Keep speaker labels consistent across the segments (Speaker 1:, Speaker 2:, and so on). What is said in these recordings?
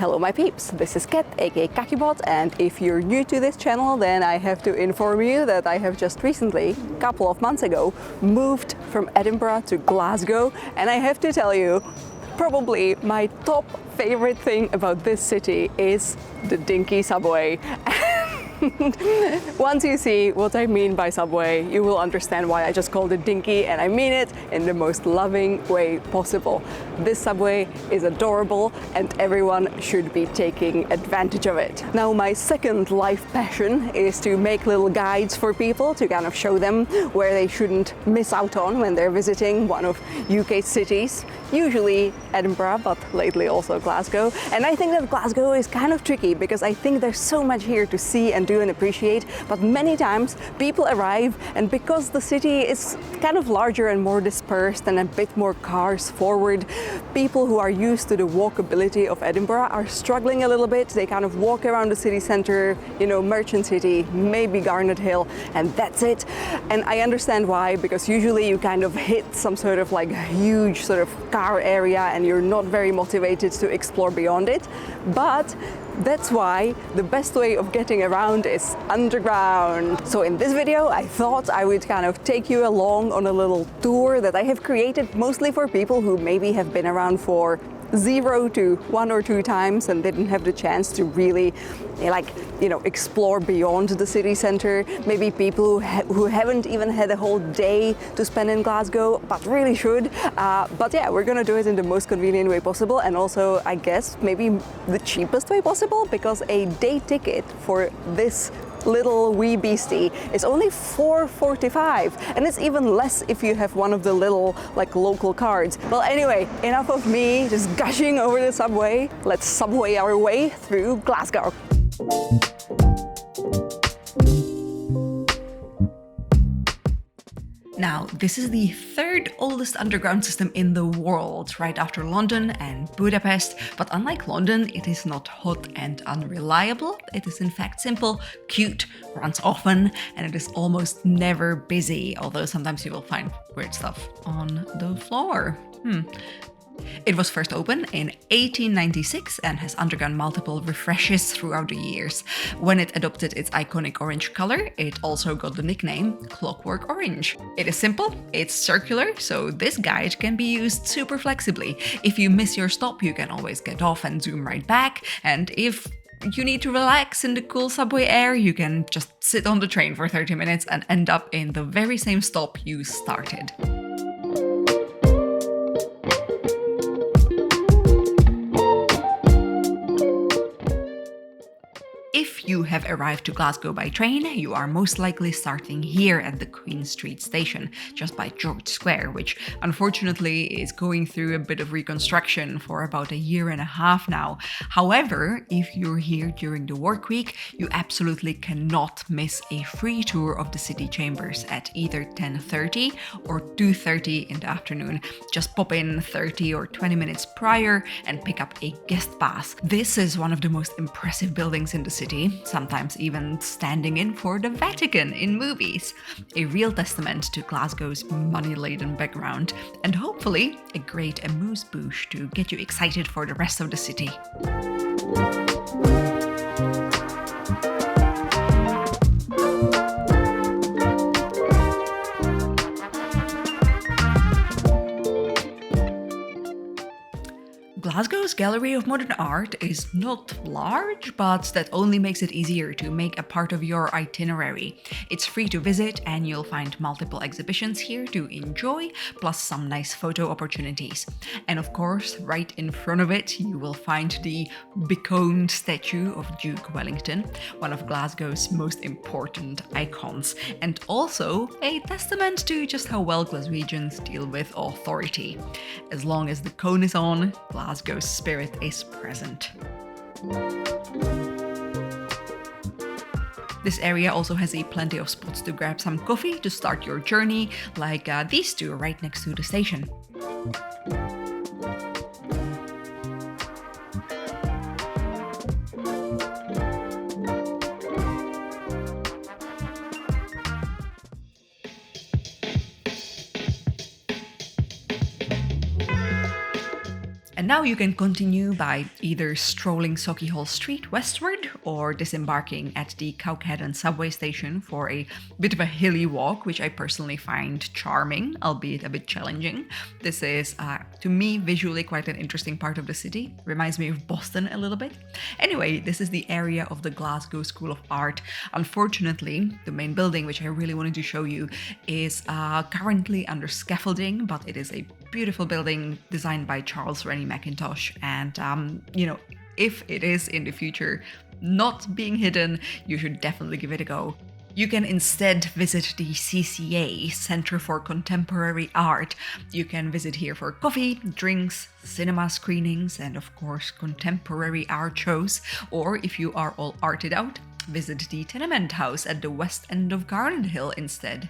Speaker 1: Hello my peeps, this is Kat aka Kakibot, and if you're new to this channel then I have to inform you that I have just recently, a couple of months ago, moved from Edinburgh to Glasgow, and I have to tell you, probably my top favorite thing about this city is the dinky subway. Once you see what I mean by subway, you will understand why I just called it dinky, and I mean it in the most loving way possible. This subway is adorable and everyone should be taking advantage of it. Now, my second life passion is to make little guides for people to kind of show them where they shouldn't miss out on when they're visiting one of UK's cities, usually Edinburgh, but lately also Glasgow. And I think that Glasgow is kind of tricky because I think there's so much here to see and do and appreciate, but many times people arrive, and because the city is kind of larger and more dispersed and a bit more cars forward, people who are used to the walkability of Edinburgh are struggling a little bit. They kind of walk around the city centre, you know, Merchant City, maybe Garnet Hill, and that's it. And I understand why, because usually you kind of hit some sort of like huge sort of car area and you're not very motivated to explore beyond it. But that's why the best way of getting around is underground. So in this video, I thought I would kind of take you along on a little tour that I have created mostly for people who maybe have been around for 0 to 1 or 2 times and didn't have the chance to really explore beyond the city centre. Maybe people who haven't even had a whole day to spend in Glasgow but really should. But yeah, we're gonna do it in the most convenient way possible, and also I guess maybe the cheapest way possible, because a day ticket for this little wee beastie is only $4.45, and it's even less if you have one of the little local cards. Well, anyway, enough of me just gushing over the subway. Let's subway our way through Glasgow. Now, this is the third oldest underground system in the world, right after London and Budapest. But unlike London, it is not hot and unreliable. It is in fact simple, cute, runs often, and it is almost never busy, although sometimes you will find weird stuff on the floor. It was first opened in 1896 and has undergone multiple refreshes throughout the years. When it adopted its iconic orange color, it also got the nickname Clockwork Orange. It is simple, it's circular, so this guide can be used super flexibly. If you miss your stop, you can always get off and zoom right back, and if you need to relax in the cool subway air, you can just sit on the train for 30 minutes and end up in the very same stop you started. If you have arrived to Glasgow by train, you are most likely starting here at the Queen Street station, just by George Square, which unfortunately is going through a bit of reconstruction for about 1.5 years now. However, if you're here during the work week, you absolutely cannot miss a free tour of the city chambers at either 10:30 or 2:30 in the afternoon. Just pop in 30 or 20 minutes prior and pick up a guest pass. This is one of the most impressive buildings in the city, sometimes even standing in for the Vatican in movies. A real testament to Glasgow's money-laden background, and hopefully a great amuse-bouche to get you excited for the rest of the city. Glasgow's Gallery of Modern Art is not large, but that only makes it easier to make a part of your itinerary. It's free to visit and you'll find multiple exhibitions here to enjoy, plus some nice photo opportunities. And of course, right in front of it, you will find the beconed statue of Duke Wellington, one of Glasgow's most important icons, and also a testament to just how well Glaswegians deal with authority. As long as the cone is on, Glasgow's spirit is present. This area also has plenty of spots to grab some coffee to start your journey, like these two right next to the station. And
Speaker 2: Now you can continue by either strolling Sauchiehall Street westward or disembarking at the Cowcaddon subway station for a bit of a hilly walk, which I personally find charming, albeit a bit challenging. This is, to me, visually quite an interesting part of the city. Reminds me of Boston a little bit. Anyway, this is the area of the Glasgow School of Art. Unfortunately, the main building, which I really wanted to show you, is currently under scaffolding, but it is a beautiful building designed by Charles Rennie Mackintosh, and if it is in the future not being hidden, you should definitely give it a go. You can instead visit the CCA, Centre for Contemporary Art. You can visit here for coffee, drinks, cinema screenings, and of course contemporary art shows. Or if you are all arted out, visit the tenement house at the west end of Garnet Hill instead.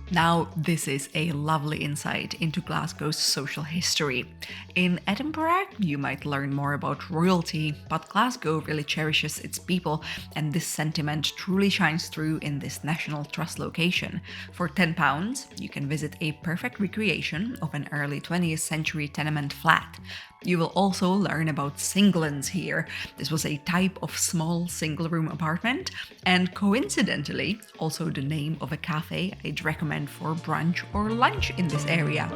Speaker 2: Now, this is a lovely insight into Glasgow's social history. In Edinburgh, you might learn more about royalty, but Glasgow really cherishes its people, and this sentiment truly shines through in this National Trust location. For £10, you can visit a perfect recreation of an early 20th century tenement flat. You will also learn about singlens here. This was a type of small single-room apartment, and coincidentally, also the name of a cafe I'd recommend for brunch or lunch in this area.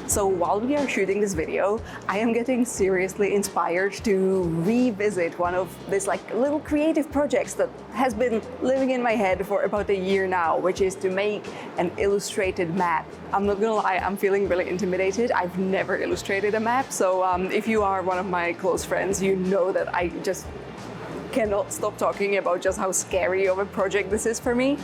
Speaker 1: So while we are shooting this video, I am getting seriously inspired to revisit one of these little creative projects that has been living in my head for about a year now, which is to make an illustrated map. I'm not gonna lie, I'm feeling really intimidated. I've never illustrated a map, so if you are one of my close friends, you know that I just cannot stop talking about just how scary of a project this is for me.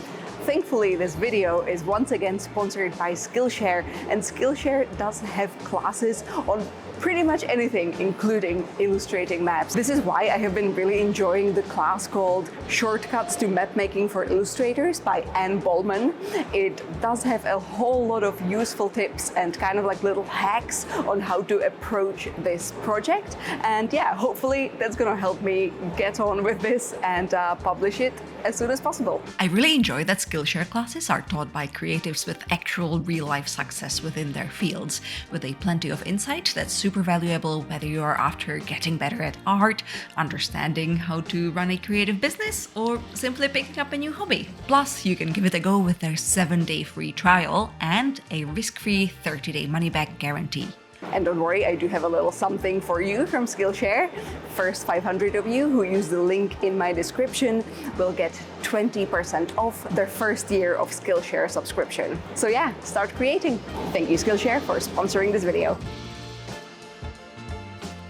Speaker 1: Thankfully, this video is once again sponsored by Skillshare, and Skillshare does have classes on pretty much anything, including illustrating maps. This is why I have been really enjoying the class called Shortcuts to Map Making for Illustrators by Anne Bowman. It does have a whole lot of useful tips and kind of little hacks on how to approach this project. And yeah, hopefully that's gonna help me get on with this and publish it as soon as possible.
Speaker 2: I really enjoy that Skillshare classes are taught by creatives with actual real-life success within their fields, with a plenty of insight that's super valuable whether you are after getting better at art, understanding how to run a creative business, or simply picking up a new hobby. Plus, you can give it a go with their 7-day free trial and a risk-free 30-day money-back guarantee.
Speaker 1: And don't worry, I do have a little something for you from Skillshare. First 500 of you who use the link in my description will get 20% off their first year of Skillshare subscription. So yeah, start creating. Thank you Skillshare for sponsoring this video.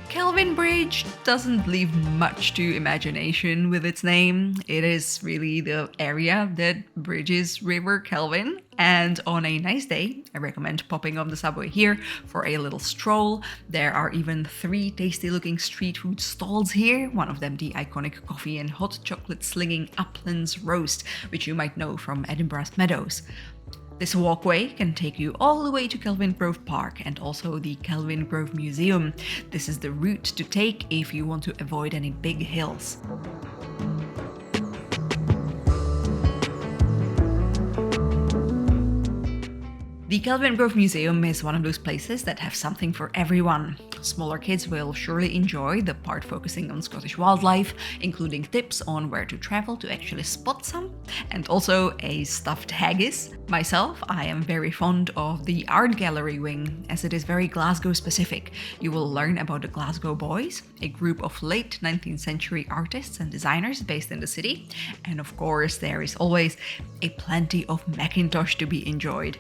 Speaker 2: Kelvin Bridge doesn't leave much to imagination with its name. It is really the area that bridges River Kelvin, and on a nice day, I recommend popping on the subway here for a little stroll. There are even 3 tasty-looking street food stalls here, one of them the iconic coffee and hot chocolate slinging Uplands Roast, which you might know from Edinburgh's Meadows. This walkway can take you all the way to Kelvin Grove Park and also the Kelvin Grove Museum. This is the route to take if you want to avoid any big hills. The Kelvin Grove Museum is one of those places that have something for everyone. Smaller kids will surely enjoy the part focusing on Scottish wildlife, including tips on where to travel to actually spot some, and also a stuffed haggis. Myself, I am very fond of the art gallery wing, as it is very Glasgow specific. You will learn about the Glasgow Boys, a group of late 19th century artists and designers based in the city, and of course there is always a plenty of Mackintosh to be enjoyed.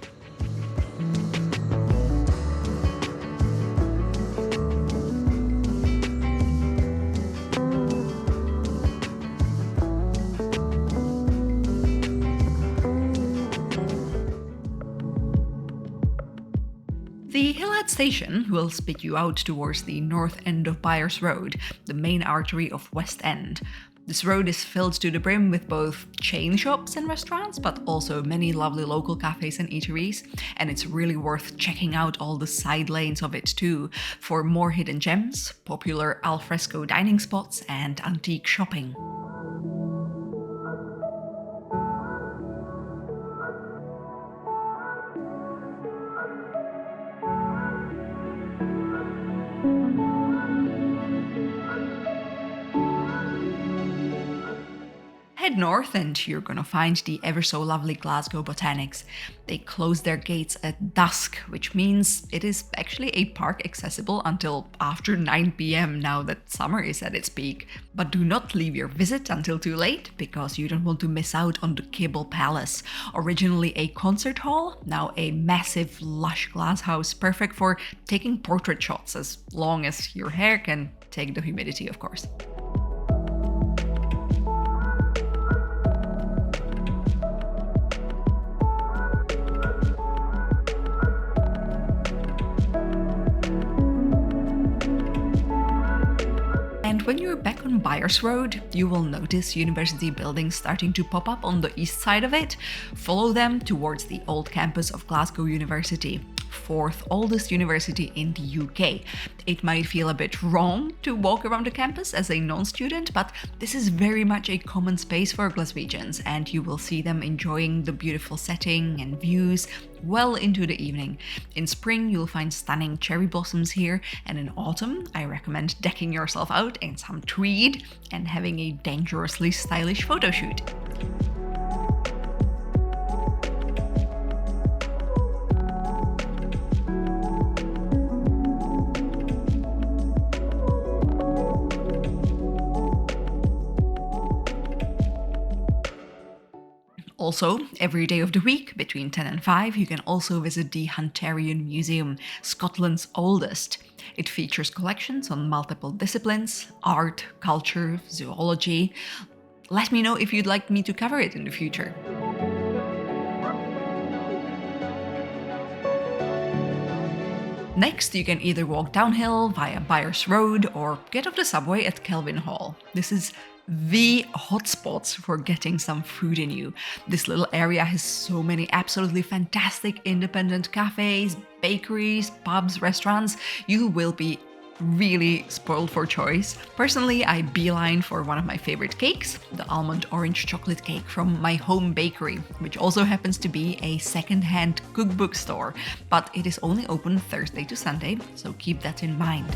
Speaker 2: The hill Southside Station will spit you out towards the north end of Byres Road, the main artery of West End. This road is filled to the brim with both chain shops and restaurants, but also many lovely local cafes and eateries, and it's really worth checking out all the side lanes of it too, for more hidden gems, popular alfresco dining spots, and antique shopping. Head north and you're gonna find the ever so lovely Glasgow Botanics. They close their gates at dusk, which means it is actually a park accessible until after 9 p.m. now that summer is at its peak. But do not leave your visit until too late, because you don't want to miss out on the Kibble Palace. Originally a concert hall, now a massive lush glass house perfect for taking portrait shots as long as your hair can take the humidity, of course. And when you're back on Byres Road, you will notice university buildings starting to pop up on the east side of it. Follow them towards the old campus of Glasgow University, fourth oldest university in the UK. It might feel a bit wrong to walk around the campus as a non-student, but this is very much a common space for Glaswegians, and you will see them enjoying the beautiful setting and views well into the evening. In spring, you'll find stunning cherry blossoms here, and in autumn, I recommend decking yourself out in some tweed and having a dangerously stylish photo shoot. Also, every day of the week, between 10 and 5, you can also visit the Hunterian Museum, Scotland's oldest. It features collections on multiple disciplines: art, culture, zoology. Let me know if you'd like me to cover it in the future. Next, you can either walk downhill via Byres Road or get off the subway at Kelvin Hall. This is the hotspot for getting some food in you. This little area has so many absolutely fantastic independent cafes, bakeries, pubs, restaurants. You will be really spoiled for choice. Personally, I beeline for one of my favorite cakes, the almond orange chocolate cake from my home bakery, which also happens to be a second-hand cookbook store, but it is only open Thursday to Sunday, so keep that in mind.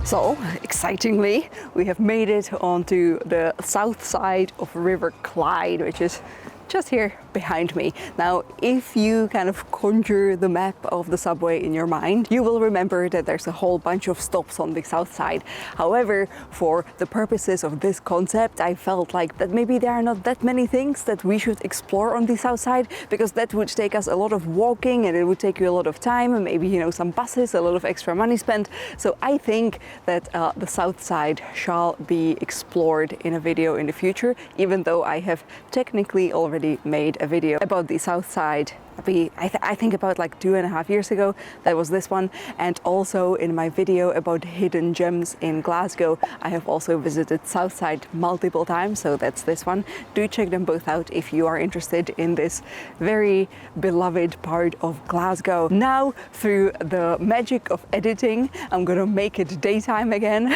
Speaker 1: So, excitingly, we have made it onto the south side of River Clyde, which is just here behind me. Now, if you kind of conjure the map of the subway in your mind, you will remember that there's a whole bunch of stops on the south side. However, for the purposes of this concept, I felt like that maybe there are not that many things that we should explore on the south side, because that would take us a lot of walking and it would take you a lot of time and maybe, some buses, a lot of extra money spent. So I think that the south side shall be explored in a video in the future, even though I have technically already made a video about the south side. I think about like 2.5 years ago. That was this one. And also in my video about hidden gems in Glasgow, I have also visited Southside multiple times, so that's this one. Do check them both out if you are interested in this very beloved part of Glasgow. Now, through the magic of editing, I'm gonna make it daytime again.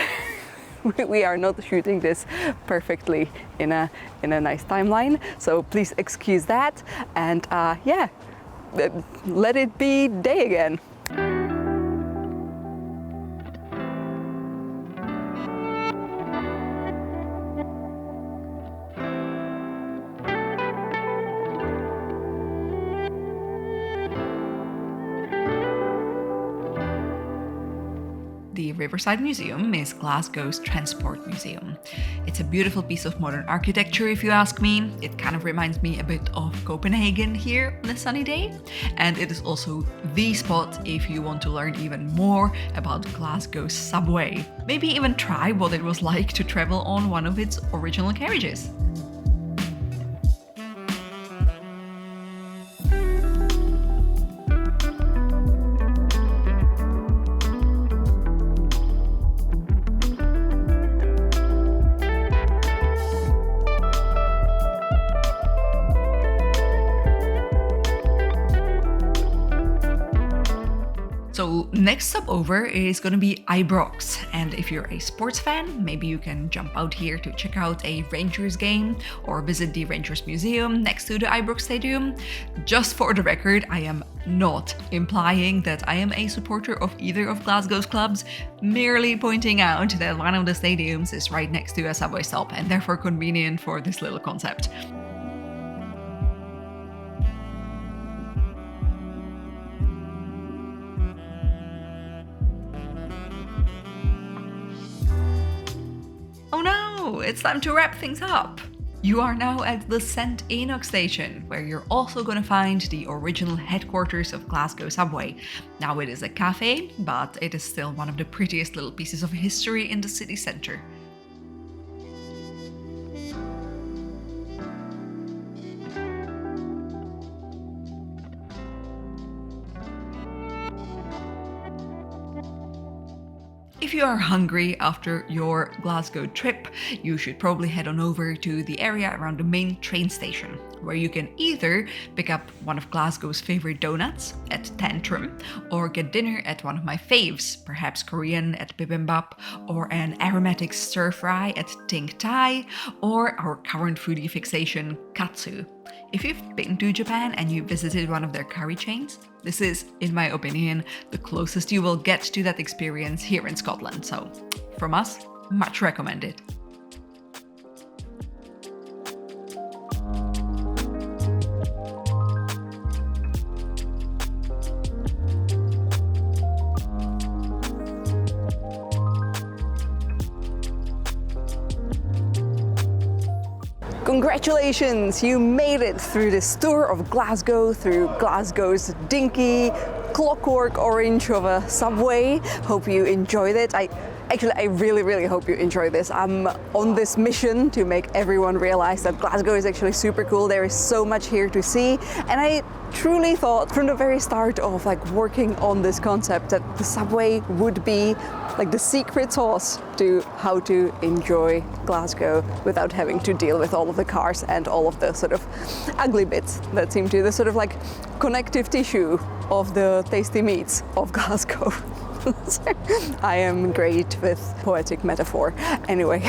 Speaker 1: we are not shooting this perfectly in a nice timeline. So please excuse that. And yeah, let it be day again.
Speaker 2: The Riverside Museum is Glasgow's transport museum. It's a beautiful piece of modern architecture, if you ask me. It kind of reminds me a bit of Copenhagen here on a sunny day. And it is also the spot if you want to learn even more about Glasgow's subway. Maybe even try what it was like to travel on one of its original carriages. So next stop over is going to be Ibrox, and if you're a sports fan, maybe you can jump out here to check out a Rangers game or visit the Rangers Museum next to the Ibrox Stadium. Just for the record, I am not implying that I am a supporter of either of Glasgow's clubs, merely pointing out that one of the stadiums is right next to a subway stop and therefore convenient for this little concept. Oh no, it's time to wrap things up. You are now at the St. Enoch Station, where you're also going to find the original headquarters of Glasgow Subway. Now it is a cafe, but it is still one of the prettiest little pieces of history in the city centre. If you are hungry after your Glasgow trip, you should probably head on over to the area around the main train station, where you can either pick up one of Glasgow's favorite donuts at Tantrum, or get dinner at one of my faves, perhaps Korean at Bibimbap, or an aromatic stir-fry at Ting Tai, or our current foodie fixation, Katsu. If you've been to Japan and you visited one of their curry chains, this is, in my opinion, the closest you will get to that experience here in Scotland. So, from us, much recommended.
Speaker 1: Congratulations! You made it through this tour of Glasgow, through Glasgow's dinky, clockwork orange of a subway. Hope you enjoyed it. I really hope you enjoy this. I'm on this mission to make everyone realize that Glasgow is actually super cool. There is so much here to see, and I truly thought from the very start of working on this concept that the subway would be the secret sauce to how to enjoy Glasgow without having to deal with all of the cars and all of the sort of ugly bits that seem to be the sort of connective tissue of the tasty meats of Glasgow. I am great with poetic metaphor. Anyway,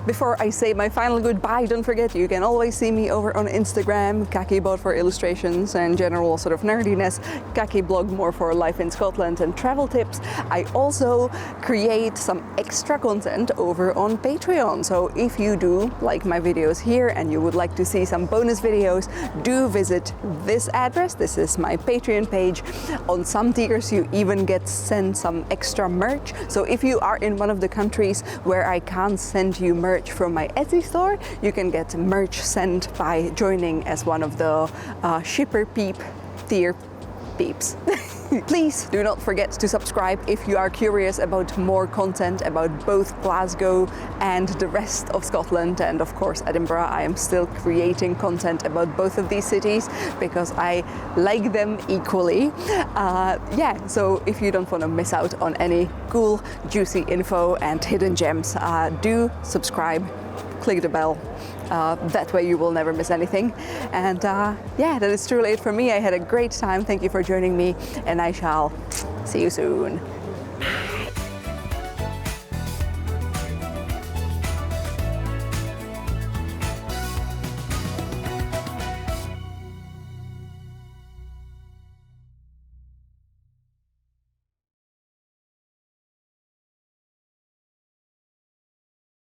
Speaker 1: before I say my final goodbye, don't forget you can always see me over on Instagram, KakiBot for illustrations and general sort of nerdiness, KakiBlog more for life in Scotland and travel tips. I also create some extra content over on Patreon. So if you do like my videos here and you would like to see some bonus videos, do visit this address. This is my Patreon page. On some tiers you even get sent some extra merch. So if you are in one of the countries where I can't send you merch from my Etsy store, you can get merch sent by joining as one of the shipper peep tier peeps. Please do not forget to subscribe if you are curious about more content about both Glasgow and the rest of Scotland, and of course Edinburgh. I am still creating content about both of these cities because I like them equally. So if you don't want to miss out on any cool, juicy info and hidden gems, do subscribe, click the bell. That way you will never miss anything. And that is truly it for me. I had a great time. Thank you for joining me, and I shall see you soon.